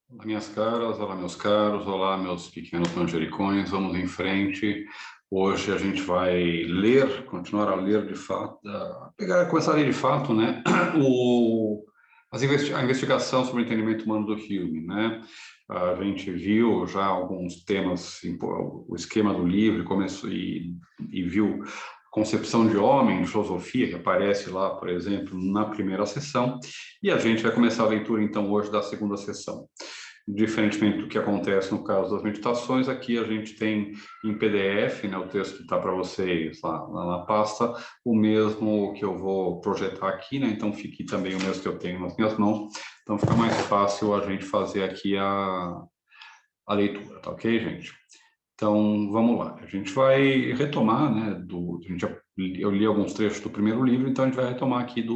Olá, minhas caras, olá, meus caros, olá, meus pequenos manjericões, vamos em frente. Hoje a gente vai ler, continuar a ler de fato, começar a ler de fato, né, a investigação sobre o entendimento humano do Hume, né? A gente viu já alguns temas, o esquema do livro, começou e viu a concepção de homem, de filosofia, que aparece lá, por exemplo, na primeira sessão, e a gente vai começar a leitura, então, hoje da segunda sessão. Diferentemente do que acontece no caso das meditações, aqui a gente tem em PDF, né, o texto que está para vocês lá na pasta, o mesmo que eu vou projetar aqui, né, então fique também o mesmo que eu tenho nas minhas mãos, então fica mais fácil a gente fazer aqui a leitura, tá ok, gente? Então, vamos lá. A gente vai retomar, né, eu li alguns trechos do primeiro livro, então a gente vai retomar aqui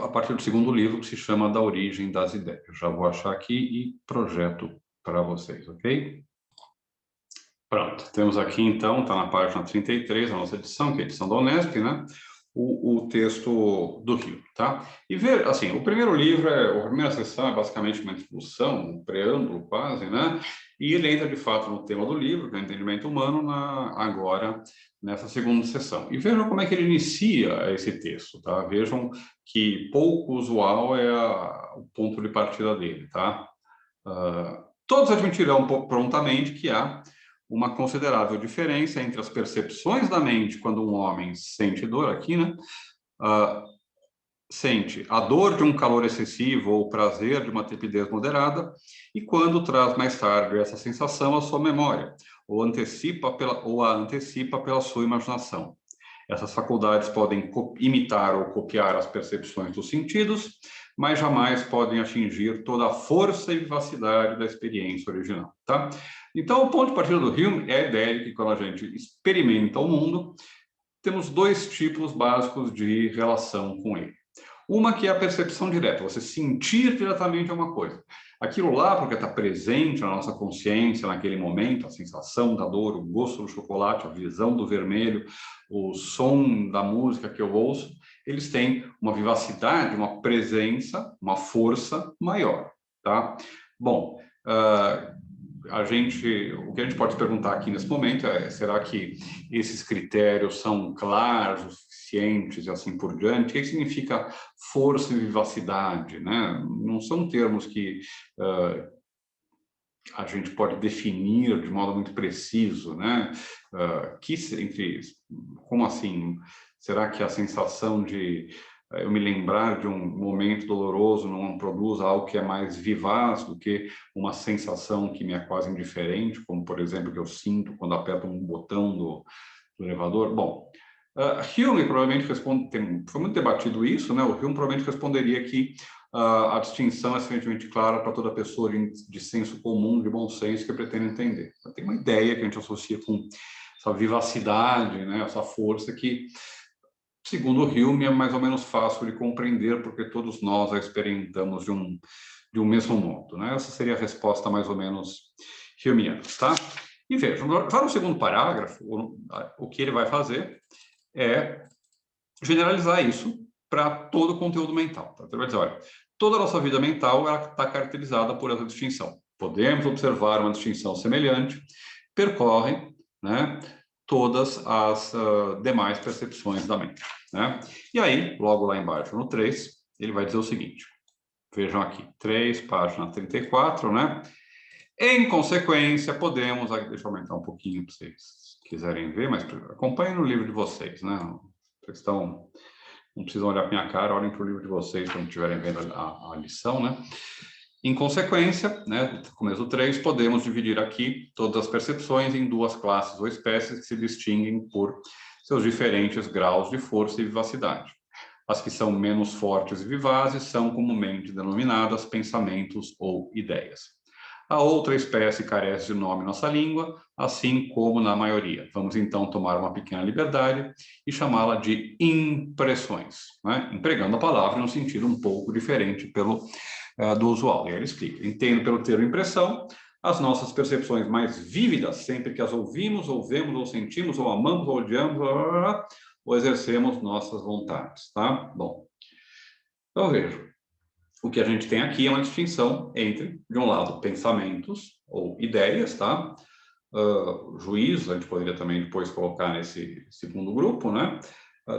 a partir do segundo livro, que se chama Da Origem das Ideias. Já vou achar aqui e projeto para vocês, ok? Pronto, temos aqui então, está na página 33, a nossa edição, que é a edição da Unesp, né? O texto do Rio, tá? E ver, assim, o primeiro livro, a primeira sessão é basicamente uma introdução, um preâmbulo quase, né? E ele entra de fato no tema do livro, que é o entendimento humano, agora nessa segunda sessão. E vejam como é que ele inicia esse texto, tá? Vejam que pouco usual é o ponto de partida dele, tá? Todos admitirão prontamente que há uma considerável diferença entre as percepções da mente quando um homem sente dor aqui, né? Sente a dor de um calor excessivo ou o prazer de uma tepidez moderada, e quando traz mais tarde essa sensação à sua memória, ou a antecipa pela sua imaginação. Essas faculdades podem imitar ou copiar as percepções dos sentidos, mas jamais podem atingir toda a força e vivacidade da experiência original, tá? Então, o ponto de partida do Hume é a ideia de que quando a gente experimenta o mundo, temos dois tipos básicos de relação com ele. Uma que é a percepção direta, você sentir diretamente uma coisa. Aquilo lá, porque está presente na nossa consciência naquele momento, a sensação da dor, o gosto do chocolate, a visão do vermelho, o som da música que eu ouço, eles têm uma vivacidade, uma presença, uma força maior, tá? Bom, o que a gente pode perguntar aqui nesse momento é, será que esses critérios são claros o suficientes e assim por diante? O que significa força e vivacidade, né? Não são termos que a gente pode definir de modo muito preciso, né? Como assim? Será que a sensação de eu me lembrar de um momento doloroso não produz algo que é mais vivaz do que uma sensação que me é quase indiferente, como, por exemplo, que eu sinto quando aperto um botão do elevador? Bom, Hume provavelmente foi muito debatido isso, né? O Hume provavelmente responderia que a distinção é suficientemente clara para toda pessoa de senso comum, de bom senso, que pretende entender. Então, tem uma ideia que a gente associa com essa vivacidade, né? Essa força que, segundo o Hume, é mais ou menos fácil de compreender, porque todos nós a experimentamos de um mesmo modo, né? Essa seria a resposta mais ou menos humeana, tá? E vejam, já no segundo parágrafo, o que ele vai fazer é generalizar isso para todo o conteúdo mental. Tá? Então, ele vai dizer, olha, toda a nossa vida mental está caracterizada por essa distinção. Podemos observar uma distinção semelhante, percorrem, né, todas as demais percepções da mente. Né? E aí, logo lá embaixo, no 3, ele vai dizer o seguinte, vejam aqui, 3, página 34, né? Em consequência, podemos... Deixa eu aumentar um pouquinho para vocês quiserem ver, mas acompanhem no livro de vocês, né? Vocês não precisam olhar para minha cara, olhem para o livro de vocês quando estiverem vendo a lição, né? Em consequência, né, no começo do 3, podemos dividir aqui todas as percepções em duas classes ou espécies que se distinguem por seus diferentes graus de força e vivacidade. As que são menos fortes e vivazes são comumente denominadas pensamentos ou ideias. A outra espécie carece de nome em nossa língua, assim como na maioria. Vamos então tomar uma pequena liberdade e chamá-la de impressões, né? Empregando a palavra em um sentido um pouco diferente do usual. E aí ele explica: entendo pelo termo impressão as nossas percepções mais vívidas, sempre que as ouvimos, ou vemos, ou sentimos, ou amamos, ou odiamos, ou exercemos nossas vontades, tá? Bom, então veja. o que a gente tem aqui é uma distinção entre, de um lado, pensamentos ou ideias, tá? Juízo, a gente poderia também depois colocar nesse segundo grupo, né?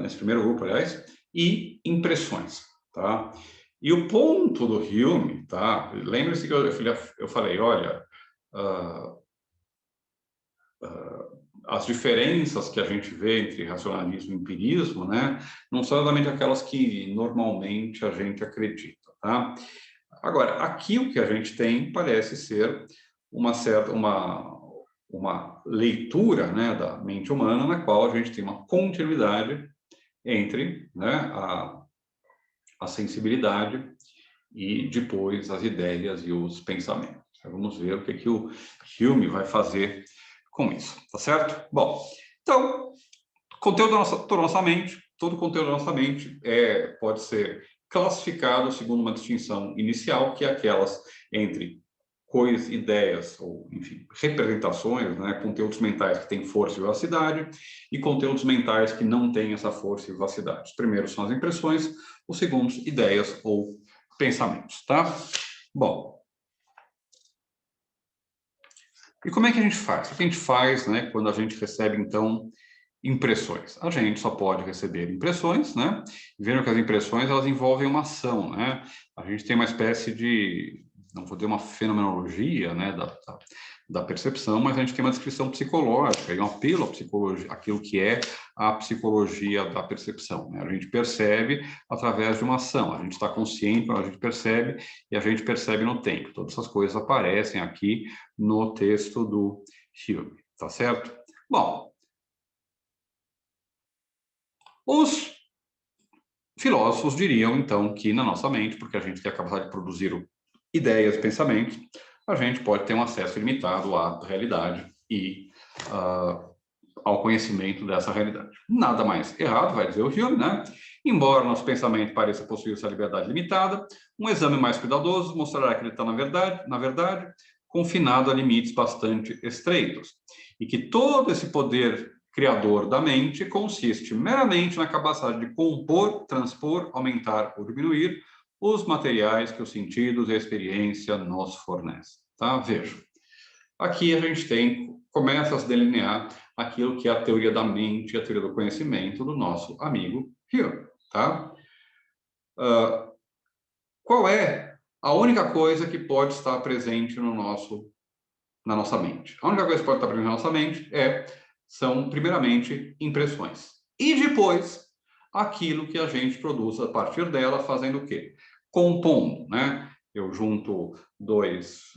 Nesse primeiro grupo, aliás, e impressões, tá? E o ponto do Hume, tá? Lembre-se que eu falei, olha, as diferenças que a gente vê entre racionalismo e empirismo, né, não são exatamente aquelas que normalmente a gente acredita, tá? Agora, aqui o que a gente tem parece ser uma leitura, né, da mente humana, na qual a gente tem uma continuidade entre, né, a sensibilidade e depois as ideias e os pensamentos. Então, vamos ver o que o Hume vai fazer com isso, tá certo? Bom, então, conteúdo da nossa mente, todo conteúdo da nossa mente pode ser classificado segundo uma distinção inicial, que é aquelas entre coisas, ideias, ou, enfim, representações, né? Conteúdos mentais que têm força e vivacidade, e conteúdos mentais que não têm essa força e vivacidade. Os primeiros são as impressões, os segundos, ideias ou pensamentos, tá? Bom, e como é que a gente faz? O que a gente faz, né, quando a gente recebe, então, impressões? A gente só pode receber impressões, né? Vendo que as impressões, elas envolvem uma ação, né? A gente tem uma espécie de, não vou dizer uma fenomenologia, né, da percepção, mas a gente tem uma descrição psicológica e um apelo à psicologia, aquilo que é a psicologia da percepção, né? A gente percebe através de uma ação, a gente está consciente, a gente percebe e a gente percebe no tempo. Todas essas coisas aparecem aqui no texto do Hume, tá certo? Bom, os filósofos diriam, então, que na nossa mente, porque a gente tem a capacidade de produzir ideias, pensamentos, a gente pode ter um acesso ilimitado à realidade e ao conhecimento dessa realidade. Nada mais errado, vai dizer o Hume, né? Embora nosso pensamento pareça possuir essa liberdade limitada, um exame mais cuidadoso mostrará que ele está, na verdade, confinado a limites bastante estreitos, e que todo esse poder criador da mente consiste meramente na capacidade de compor, transpor, aumentar ou diminuir os materiais que os sentidos e a experiência nos fornecem. Tá? Veja, aqui a gente começa a se delinear aquilo que é a teoria da mente, a teoria do conhecimento do nosso amigo Hume, tá? Qual é a única coisa que pode estar presente na nossa mente? A única coisa que pode estar presente na nossa mente são, primeiramente, impressões. E depois, aquilo que a gente produz a partir dela, fazendo o quê? Compondo, né? Eu junto duas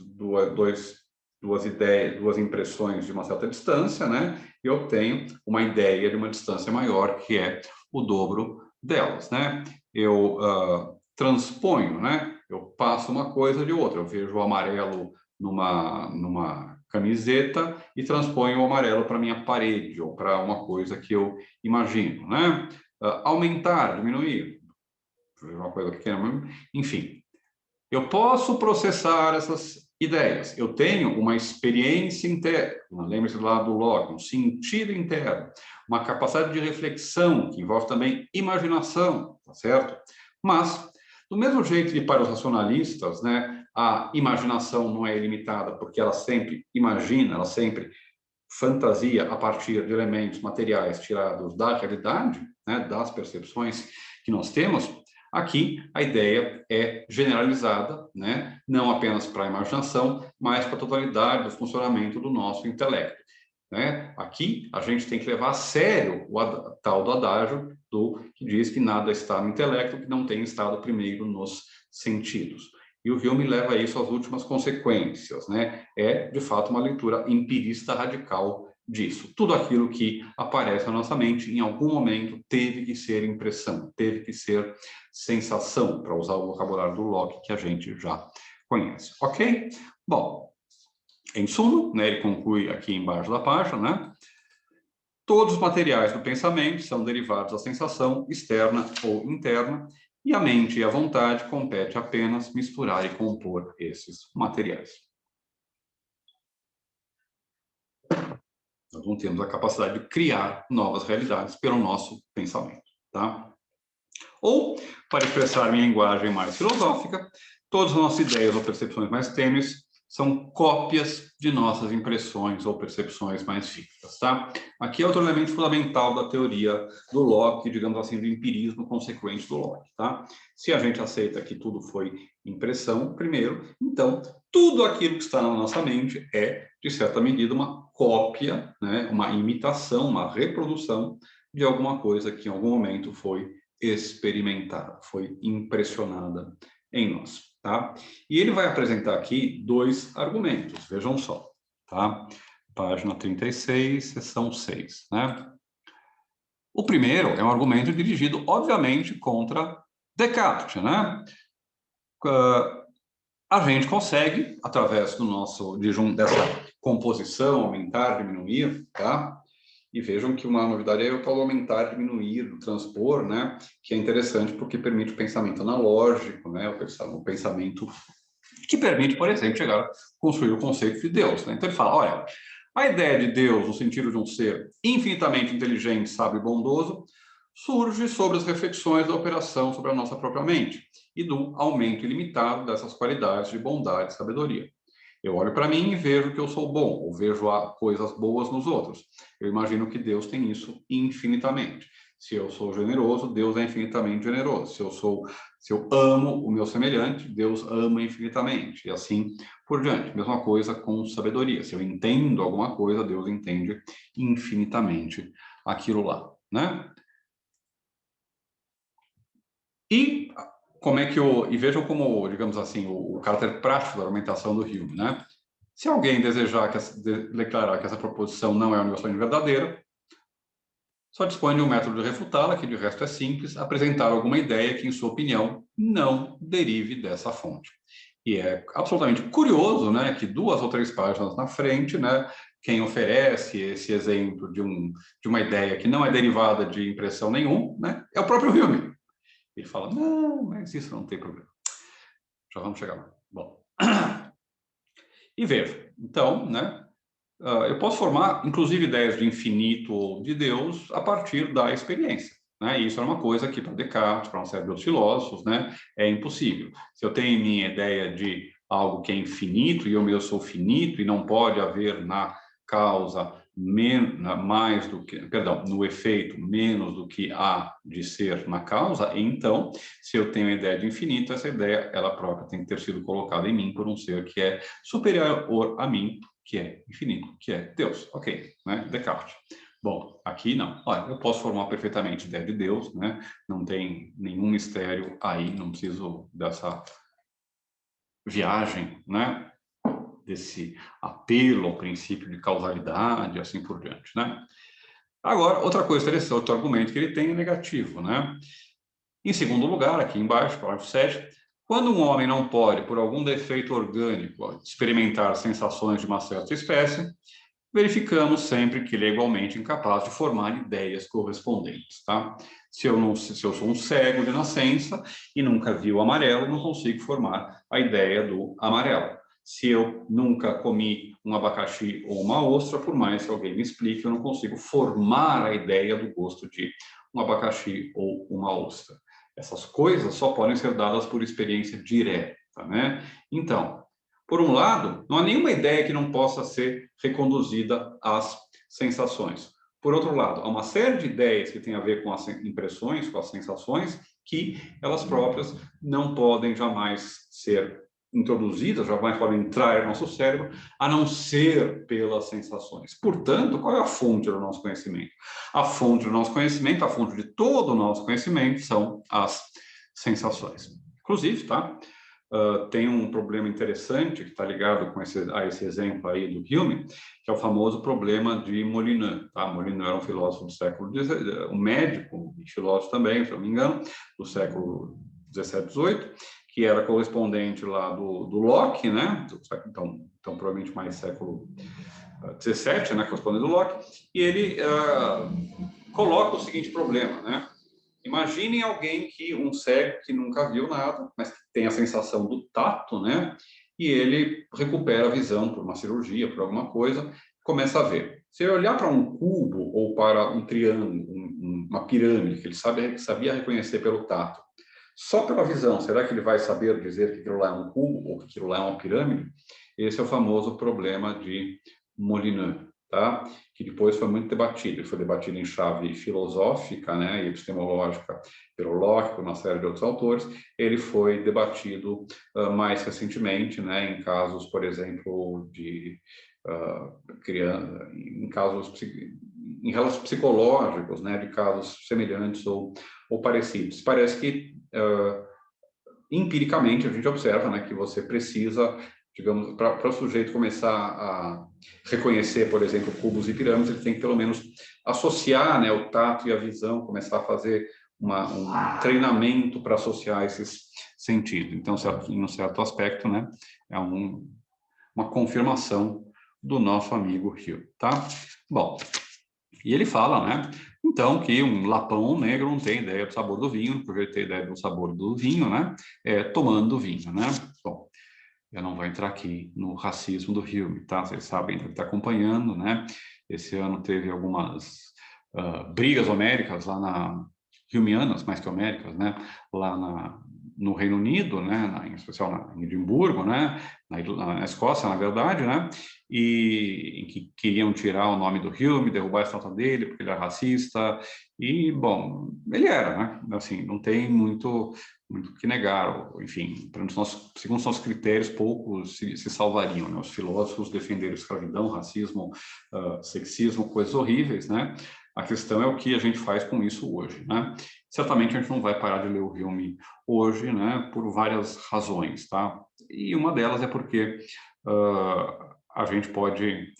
ideias, duas impressões de uma certa distância, né? E obtenho uma ideia de uma distância maior, que é o dobro delas, né? Eu transponho, né? Eu passo uma coisa de outra. Eu vejo o amarelo numa camiseta e transponho o amarelo para minha parede ou para uma coisa que eu imagino, né? Aumentar, diminuir, uma coisa pequena, enfim. Eu posso processar essas ideias. Eu tenho uma experiência interna, lembre-se lá do Locke, um sentido interno, uma capacidade de reflexão, que envolve também imaginação, tá certo? Mas, do mesmo jeito que para os racionalistas, né, a imaginação não é ilimitada, porque ela sempre imagina, ela sempre fantasia a partir de elementos materiais tirados da realidade, né, das percepções que nós temos. Aqui, a ideia é generalizada, né? Não apenas para a imaginação, mas para a totalidade do funcionamento do nosso intelecto. Né? Aqui, a gente tem que levar a sério o tal do adágio que diz que nada está no intelecto que não tenha estado primeiro nos sentidos. E o Hume leva isso às últimas consequências. Né? É, de fato, uma leitura empirista radical disso. Tudo aquilo que aparece na nossa mente, em algum momento, teve que ser impressão, teve que ser sensação, para usar o vocabulário do Locke, que a gente já conhece. Ok? Bom, em suma, né, ele conclui aqui embaixo da página, né? Todos os materiais do pensamento são derivados da sensação externa ou interna, e a mente e a vontade compete apenas misturar e compor esses materiais. Nós não temos a capacidade de criar novas realidades pelo nosso pensamento, tá? Ou, para expressar minha linguagem mais filosófica, todas as nossas ideias ou percepções mais tênues são cópias de nossas impressões ou percepções mais vívidas, tá? Aqui é outro elemento fundamental da teoria do Locke, digamos assim, do empirismo consequente do Locke, tá? Se a gente aceita que tudo foi impressão, primeiro, então, tudo aquilo que está na nossa mente é, de certa medida, uma cópia, né? Uma imitação, uma reprodução de alguma coisa que em algum momento foi experimentada, foi impressionada em nós, tá? E ele vai apresentar aqui dois argumentos, vejam só, tá? Página 36, seção 6, né? O primeiro é um argumento dirigido, obviamente, contra Descartes, né? A gente consegue, através do nosso, dessa composição, aumentar, diminuir, tá? E vejam que uma novidade é o tal aumentar, diminuir, do transpor, né? Que é interessante porque permite o pensamento analógico, né? O pensamento que permite, por exemplo, chegar a construir o conceito de Deus, né? Então ele fala, olha, a ideia de Deus, no sentido de um ser infinitamente inteligente, sábio e bondoso, surge sobre as reflexões da operação sobre a nossa própria mente e do aumento ilimitado dessas qualidades de bondade e sabedoria. Eu olho para mim e vejo que eu sou bom, ou vejo coisas boas nos outros. Eu imagino que Deus tem isso infinitamente. Se eu sou generoso, Deus é infinitamente generoso. Se eu amo o meu semelhante, Deus ama infinitamente. E assim por diante. Mesma coisa com sabedoria. Se eu entendo alguma coisa, Deus entende infinitamente aquilo lá, né? E como é que e vejam como, digamos assim, o caráter prático da argumentação do Hume, né? Se alguém desejar declarar que essa proposição não é universalmente verdadeira, só dispõe de um método de refutá-la, que de resto é simples, apresentar alguma ideia que, em sua opinião, não derive dessa fonte. E é absolutamente curioso, né, que 2 ou 3 páginas na frente, né, quem oferece esse exemplo de uma ideia que não é derivada de impressão nenhuma, né, é o próprio Hume. Ele fala, não, mas isso não tem problema. Já vamos chegar lá. Bom. E veja, então, né, eu posso formar, inclusive, ideias de infinito ou de Deus a partir da experiência. Né? E isso é uma coisa que, para Descartes, para uma série de outros filósofos, né, é impossível. Se eu tenho minha ideia de algo que é infinito e eu mesmo sou finito e não pode haver na causa mais do que, perdão, no efeito menos do que há de ser na causa, então, se eu tenho a ideia de infinito, essa ideia, ela própria tem que ter sido colocada em mim por um ser que é superior a mim, que é infinito, que é Deus. Ok, né? Descartes. Bom, aqui não. Olha, eu posso formar perfeitamente ideia de Deus, né? Não tem nenhum mistério aí, não preciso dessa viagem, né? Desse apelo ao princípio de causalidade e assim por diante, né? Agora, outra coisa interessante, outro argumento que ele tem é negativo, né? Em segundo lugar, aqui embaixo, parágrafo 7, quando um homem não pode, por algum defeito orgânico, experimentar sensações de uma certa espécie, verificamos sempre que ele é igualmente incapaz de formar ideias correspondentes, tá? Se eu sou um cego de nascença e nunca vi o amarelo, não consigo formar a ideia do amarelo. Se eu nunca comi um abacaxi ou uma ostra, por mais que alguém me explique, eu não consigo formar a ideia do gosto de um abacaxi ou uma ostra. Essas coisas só podem ser dadas por experiência direta, né? Então, por um lado, não há nenhuma ideia que não possa ser reconduzida às sensações. Por outro lado, há uma série de ideias que têm a ver com as impressões, com as sensações, que elas próprias não podem jamais ser introduzidas, jamais podem entrar no nosso cérebro, a não ser pelas sensações. Portanto, qual é a fonte do nosso conhecimento? A fonte do nosso conhecimento, a fonte de todo o nosso conhecimento são as sensações. Inclusive, tá? Tem um problema interessante que está ligado com a esse exemplo aí do Hume, que é o famoso problema de Molineux. Tá? Molineux era um filósofo do século XVII, um médico e filósofo também, se não me engano, do século XVII, XVIII, que era correspondente lá do Locke, né? Então, provavelmente mais século XVII, né? Correspondente do Locke, e ele coloca o seguinte problema, né? Imaginem alguém um cego que nunca viu nada, mas que tem a sensação do tato, né? E ele recupera a visão por uma cirurgia, por alguma coisa, começa a ver. Se ele olhar para um cubo ou para um triângulo, uma pirâmide, que ele sabia reconhecer pelo tato, só pela visão, será que ele vai saber dizer que aquilo lá é um cubo ou que aquilo lá é uma pirâmide? Esse é o famoso problema de Molineux, tá? Que depois foi muito debatido. Ele foi debatido em chave filosófica, né, e epistemológica pelo Locke, por uma série de outros autores. Ele foi debatido mais recentemente, né, em casos, por exemplo, de em casos em relatos psicológicos, né, de casos semelhantes ou parecidos. Parece que empiricamente a gente observa, né, que você precisa, digamos, para o sujeito começar a reconhecer, por exemplo, cubos e pirâmides, ele tem que pelo menos associar, né, o tato e a visão, começar a fazer um treinamento para associar esses sentidos. Então, em um certo aspecto, né, é uma confirmação do nosso amigo Hill, tá? Bom, e ele fala, né, então, que um lapão negro não tem ideia do sabor do vinho, porque ele tem ideia do sabor do vinho, né, tomando vinho, né? Bom, eu não vou entrar aqui no racismo do Hume, tá? Vocês sabem, deve estar acompanhando, né? Esse ano teve algumas brigas homéricas lá Humeanas, mais que homéricas, né? Lá no Reino Unido, né? Em especial em Edimburgo, né? Na Escócia, na verdade, né? E em que queriam tirar o nome do Hume, derrubar a estátua dele, porque ele era racista. E, bom, ele era, né? Assim, não tem muito que negar, enfim, segundo os nossos critérios, poucos se salvariam, né? Os filósofos defenderam escravidão, racismo, sexismo, coisas horríveis, né? A questão é o que a gente faz com isso hoje, né? Certamente a gente não vai parar de ler o Hume hoje, né? Por várias razões, tá? E uma delas é porque a gente pode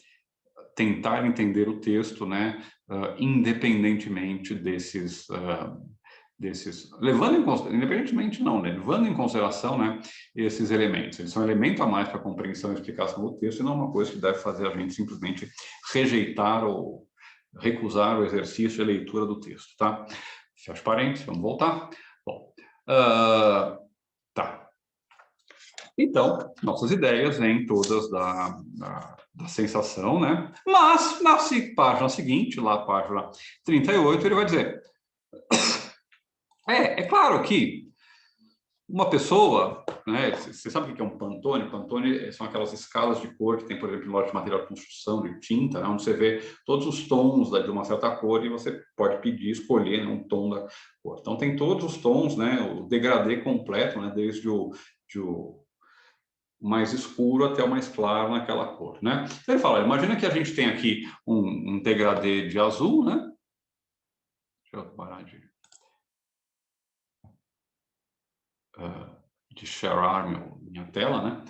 tentar entender o texto, né? Independentemente desses levando em consideração, independentemente não, né? Levando em consideração, né, esses elementos. Eles são um elemento a mais para a compreensão e explicação do texto e não uma coisa que deve fazer a gente simplesmente rejeitar ou recusar o exercício de leitura do texto, tá? Fecha parênteses, vamos voltar. Bom, tá. Então, nossas ideias vêm todas da sensação, né? Mas, na página seguinte, lá, página 38, ele vai dizer... É claro que uma pessoa, né, você sabe o que é um Pantone? Pantone são aquelas escalas de cor que tem, por exemplo, em loja de material de construção, de tinta, né, onde você vê todos os tons de uma certa cor e você pode pedir, escolher, né, um tom da cor. Então, tem todos os tons, né, o degradê completo, né, desde o mais escuro até o mais claro naquela cor, né? Então, ele fala, imagina que a gente tem aqui um degradê de azul, né? Deixa eu parar de share minha tela, né?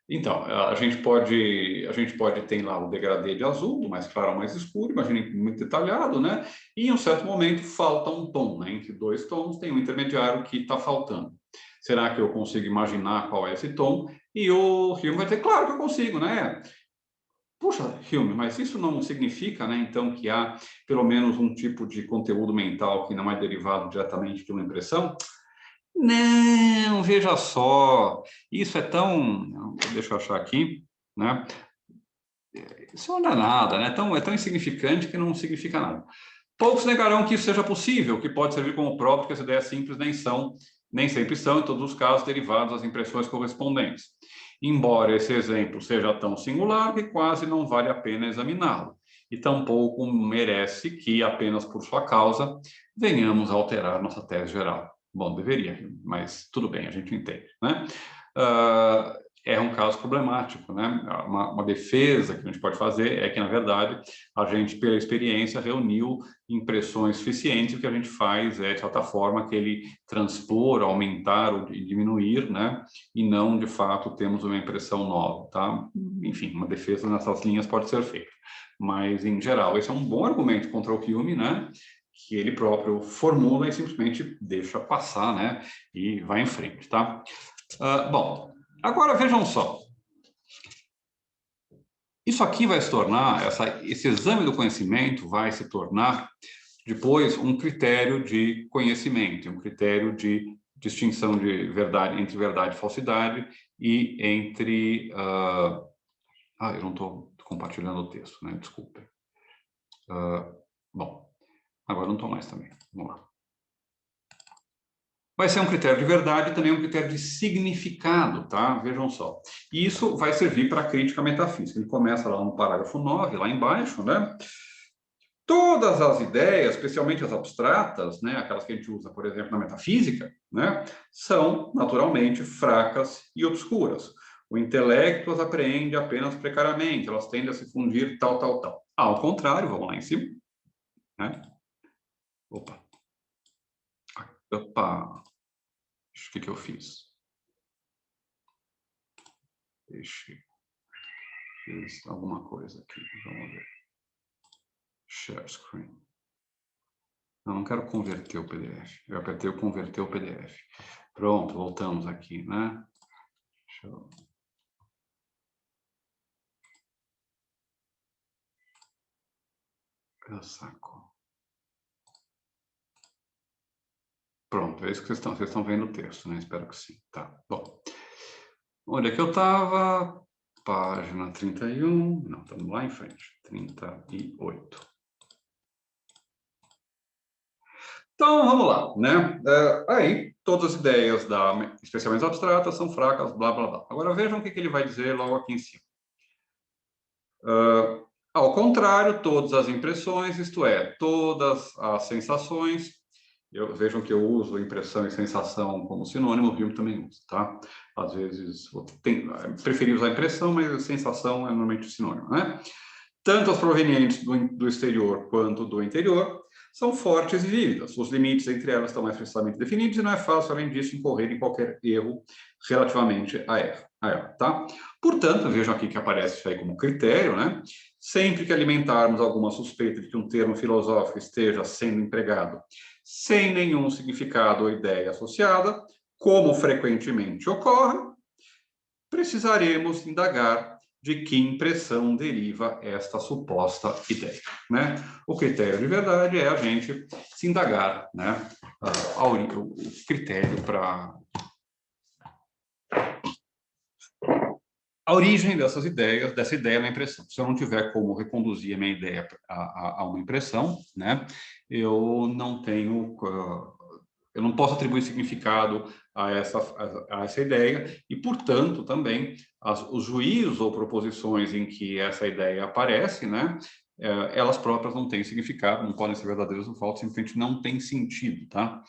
Então, a gente pode ter lá o degradê de azul, do mais claro ao mais escuro, imaginem muito detalhado, né? E em um certo momento falta um tom, né? Entre dois tons tem um intermediário que está faltando. Será que eu consigo imaginar qual é esse tom? E o Hume vai dizer, claro que eu consigo, né? Puxa, Hume, mas isso não significa, né, então, que há pelo menos um tipo de conteúdo mental que não é derivado diretamente de uma impressão? Não, veja só, isso é tão... Deixa eu achar aqui, né? Isso não é nada, né? É tão insignificante que não significa nada. Poucos negarão que isso seja possível, que pode servir como prova que as ideias simples nem sempre são, em todos os casos, derivadas das impressões correspondentes. Embora esse exemplo seja tão singular que quase não vale a pena examiná-lo, e tampouco merece que, apenas por sua causa, venhamos a alterar nossa tese geral. Bom, deveria, mas tudo bem, a gente entende, né? É um caso problemático, né? Uma defesa que a gente pode fazer é que, na verdade, a gente, pela experiência, reuniu impressões suficientes, o que a gente faz é, de certa forma, aquele transpor, aumentar ou diminuir, né? E não, de fato, temos uma impressão nova, tá? Enfim, uma defesa nessas linhas pode ser feita. Mas, em geral, esse é um bom argumento contra o Hume, né? Que ele próprio formula e simplesmente deixa passar, né? E vai em frente, tá? Bom, agora vejam só. Isso aqui vai se tornar, esse exame do conhecimento vai se tornar, depois, um critério de conhecimento, um critério de distinção de verdade, entre verdade e falsidade e entre... eu não estou compartilhando o texto, né? Desculpe. Bom, agora não estou mais também. Vamos lá. Vai ser um critério de verdade e também um critério de significado, tá? Vejam só. E isso vai servir para a crítica metafísica. Ele começa lá no parágrafo 9, lá embaixo, né? Todas as ideias, especialmente as abstratas, né, aquelas que a gente usa, por exemplo, na metafísica, né, são naturalmente fracas e obscuras. O intelecto as apreende apenas precariamente, elas tendem a se fundir tal, tal, tal. Ao contrário, vamos lá em cima, né? Opa. Opa. O que eu fiz? Fiz alguma coisa aqui, vamos ver. Share screen. Não quero converter o PDF. Eu apertei o converter o PDF. Pronto, voltamos aqui, né? Deixa eu... Saco. Pronto, é isso que vocês estão vendo o texto, né? Espero que sim. Tá, bom. Onde é que eu estava? Página 31. Não, estamos lá em frente. 38. Então, vamos lá, né? Aí, todas as ideias, especialmente abstratas, são fracas, blá, blá, blá. Agora, vejam o que ele vai dizer logo aqui em cima. Ao contrário, todas as impressões, isto é, todas as sensações, vejam que eu uso impressão e sensação como sinônimo, o Hume também usa, tá? Às vezes, preferi usar impressão, mas a sensação é normalmente sinônimo, né? Tanto as provenientes do exterior quanto do interior são fortes e vívidas. Os limites entre elas estão mais precisamente definidos e não é fácil, além disso, incorrer em qualquer erro relativamente a ela, tá? Portanto, vejam aqui que aparece isso aí como critério, né? Sempre que alimentarmos alguma suspeita de que um termo filosófico esteja sendo empregado sem nenhum significado ou ideia associada, como frequentemente ocorre, precisaremos indagar de que impressão deriva esta suposta ideia, né? O critério de verdade é a gente se indagar, né? O critério para a origem dessas ideias, dessa ideia na impressão. Se eu não tiver como reconduzir a minha ideia a uma impressão, né? Eu não posso atribuir significado a essa ideia e, portanto, também os juízos ou proposições em que essa ideia aparece, né, elas próprias não têm significado, não podem ser verdadeiras ou falsas, simplesmente não tem sentido, tá?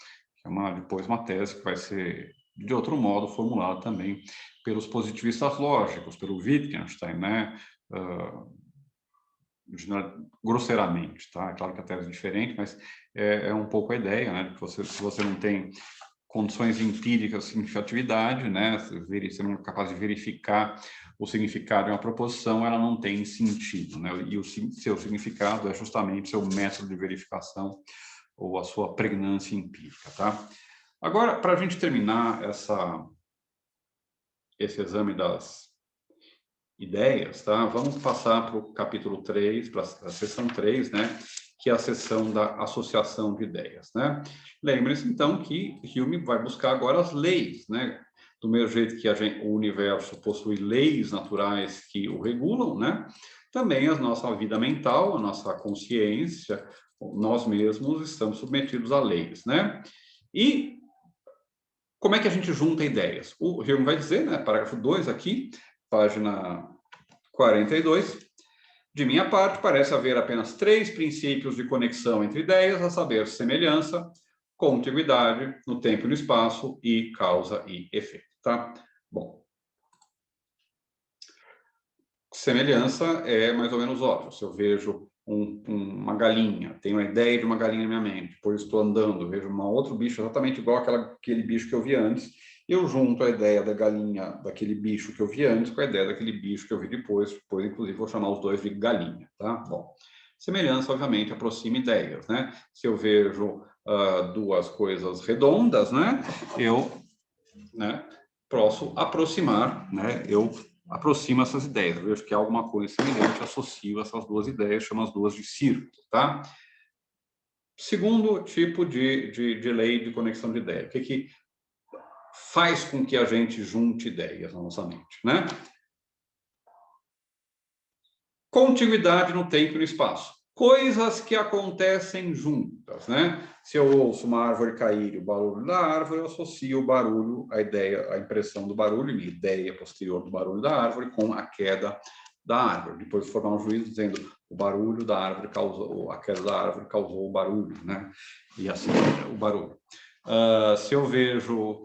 Depois uma tese que vai ser, de outro modo, formulada também pelos positivistas lógicos, pelo Wittgenstein, né? Grosseiramente, tá? É claro que a tese é diferente, mas é um pouco a ideia, né? Se você não tem condições empíricas de significatividade, né? Se não é capaz de verificar o significado de uma proposição, ela não tem sentido, né? E o seu significado é justamente seu método de verificação ou a sua pregnância empírica, tá? Agora, para a gente terminar esse exame das ideias, tá? Vamos passar para o capítulo 3, para a seção 3, né? Que é a seção da associação de ideias, né? Lembre-se, então, que Hume vai buscar agora as leis, né? Do mesmo jeito que o universo possui leis naturais que o regulam, né? Também a nossa vida mental, a nossa consciência, nós mesmos estamos submetidos a leis, né? E como é que a gente junta ideias? O Hume vai dizer, né? Parágrafo 2 aqui, página 42. De minha parte, parece haver apenas 3 princípios de conexão entre ideias, a saber, semelhança, contiguidade no tempo e no espaço e causa e efeito, tá? Bom, semelhança é mais ou menos óbvio. Se eu vejo uma galinha, tenho a ideia de uma galinha na minha mente, depois estou andando, vejo um outro bicho exatamente igual aquele bicho que eu vi antes, eu junto a ideia da galinha, daquele bicho que eu vi antes, com a ideia daquele bicho que eu vi depois, inclusive, vou chamar os dois de galinha, tá? Bom, semelhança, obviamente, aproxima ideias, né? Se eu vejo duas coisas redondas, né? Eu, né, posso aproximar, né? Eu aproximo essas ideias. Eu vejo que há alguma coisa semelhante, associo essas duas ideias, chamo as duas de círculo, tá? Segundo tipo de lei de conexão de ideia. O que faz com que a gente junte ideias na nossa mente, né? Contiguidade no tempo e no espaço. Coisas que acontecem juntas, né? Se eu ouço uma árvore cair e o barulho da árvore, eu associo o barulho, a ideia, a impressão do barulho, minha ideia posterior do barulho da árvore com a queda da árvore. Depois formar um juízo dizendo o barulho da árvore causou, a queda da árvore causou o barulho, né? E assim, o barulho. Se eu vejo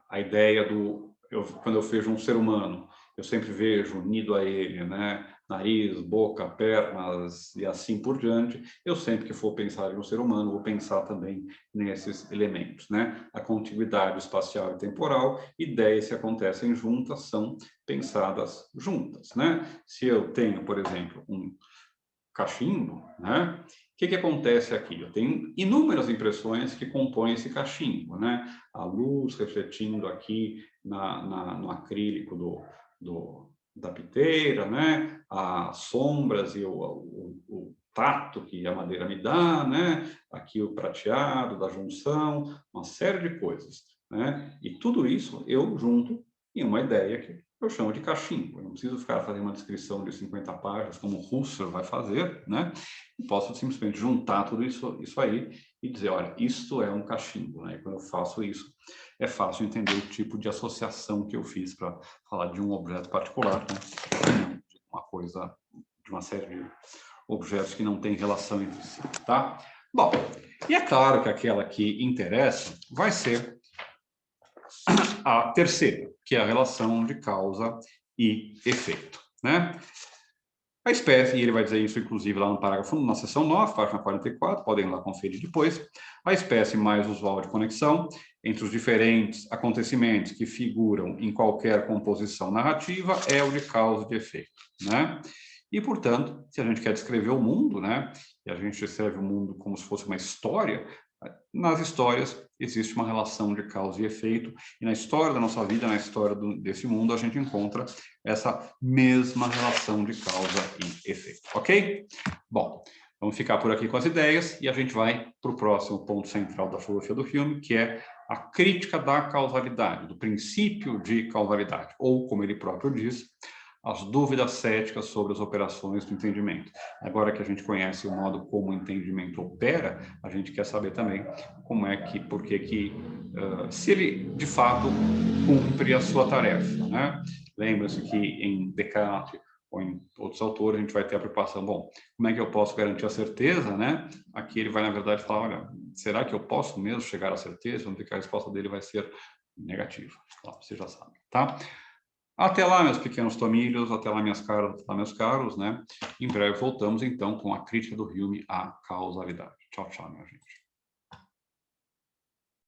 a ideia do... quando eu vejo um ser humano, eu sempre vejo unido a ele, né? Nariz, boca, pernas e assim por diante. Eu sempre que for pensar em um ser humano, vou pensar também nesses elementos, né? A contiguidade espacial e temporal, ideias que acontecem juntas são pensadas juntas, né? Se eu tenho, por exemplo, um cachimbo, né? O que acontece aqui? Eu tenho inúmeras impressões que compõem esse cachimbo, né? A luz refletindo aqui no acrílico da piteira, né? As sombras e o tato que a madeira me dá, né? Aqui o prateado da junção, uma série de coisas, né? E tudo isso eu junto em uma ideia que eu chamo de cachimbo. Eu não preciso ficar fazendo uma descrição de 50 páginas, como o Husserl vai fazer, né? Eu posso simplesmente juntar tudo isso aí e dizer, olha, isto é um cachimbo, né? E quando eu faço isso, é fácil entender o tipo de associação que eu fiz para falar de um objeto particular, né? De uma coisa, de uma série de objetos que não têm relação entre si, tá? Bom, e é claro que aquela que interessa vai ser a terceira, que é a relação de causa e efeito, né? A espécie, e ele vai dizer isso inclusive lá no parágrafo, na seção 9, página 44, podem ir lá conferir depois, a espécie mais usual de conexão entre os diferentes acontecimentos que figuram em qualquer composição narrativa é o de causa e de efeito, né? E, portanto, se a gente quer descrever o mundo, né, e a gente descreve o mundo como se fosse uma história, nas histórias existe uma relação de causa e efeito, e na história da nossa vida, na história desse mundo, a gente encontra essa mesma relação de causa e efeito, ok? Bom, vamos ficar por aqui com as ideias e a gente vai para o próximo ponto central da filosofia do filme, que é a crítica da causalidade, do princípio de causalidade, ou, como ele próprio diz, as dúvidas céticas sobre as operações do entendimento. Agora que a gente conhece o modo como o entendimento opera, a gente quer saber também como é que, por que que, se ele de fato cumpre a sua tarefa, né? Lembra-se que em Descartes ou em outros autores a gente vai ter a preocupação, bom, como é que eu posso garantir a certeza, né? Aqui ele vai na verdade falar, olha, será que eu posso mesmo chegar à certeza? Vamos ver que a resposta dele vai ser negativa. Você já sabe, tá? Até lá, meus pequenos tomilhos, até lá, minhas caras, até lá, meus caros, né? Em breve voltamos, então, com a crítica do Hume à causalidade. Tchau, tchau, minha gente.